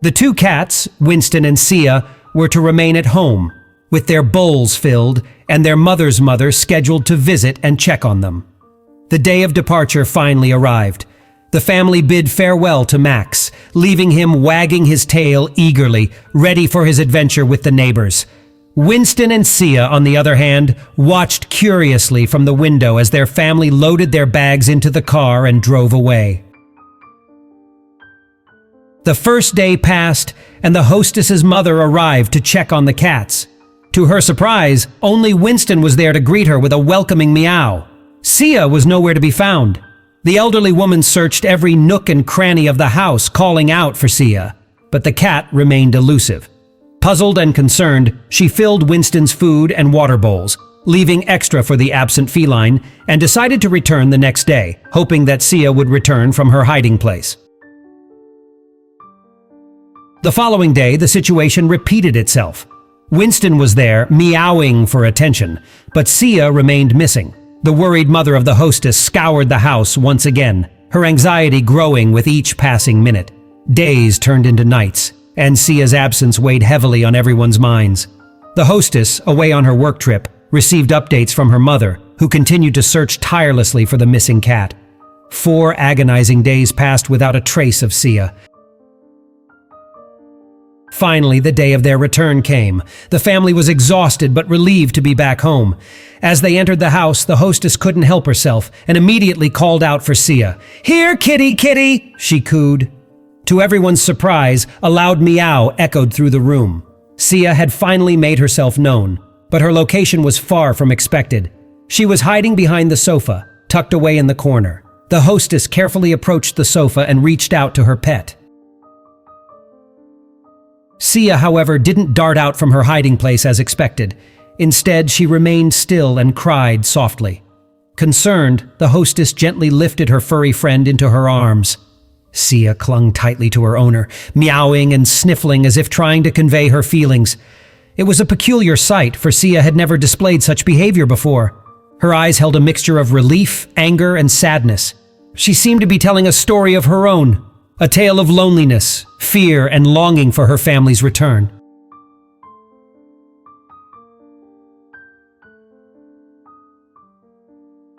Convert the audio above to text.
The two cats, Winston and Sia, were to remain at home, with their bowls filled and their mother's mother scheduled to visit and check on them. The day of departure finally arrived. The family bid farewell to Max, leaving him wagging his tail eagerly, ready for his adventure with the neighbors. Winston and Sia, on the other hand, watched curiously from the window as their family loaded their bags into the car and drove away. The first day passed, and the hostess's mother arrived to check on the cats. To her surprise, only Winston was there to greet her with a welcoming meow. Sia was nowhere to be found. The elderly woman searched every nook and cranny of the house, calling out for Sia, but the cat remained elusive. Puzzled and concerned, she filled Winston's food and water bowls, leaving extra for the absent feline, and decided to return the next day, hoping that Sia would return from her hiding place. The following day, the situation repeated itself. Winston was there, meowing for attention, but Sia remained missing. The worried mother of the hostess scoured the house once again, her anxiety growing with each passing minute. Days turned into nights, and Sia's absence weighed heavily on everyone's minds. The hostess, away on her work trip, received updates from her mother, who continued to search tirelessly for the missing cat. 4 agonizing days passed without a trace of Sia. Finally, the day of their return came. The family was exhausted but relieved to be back home. As they entered the house, the hostess couldn't help herself and immediately called out for Sia. "Here, kitty, kitty!" she cooed. To everyone's surprise, a loud meow echoed through the room. Sia had finally made herself known, but her location was far from expected. She was hiding behind the sofa, tucked away in the corner. The hostess carefully approached the sofa and reached out to her pet. Sia, however, didn't dart out from her hiding place as expected. Instead, she remained still and cried softly. Concerned, the hostess gently lifted her furry friend into her arms. Sia clung tightly to her owner, meowing and sniffling as if trying to convey her feelings. It was a peculiar sight, for Sia had never displayed such behavior before. Her eyes held a mixture of relief, anger, and sadness. She seemed to be telling a story of her own, a tale of loneliness, fear, and longing for her family's return.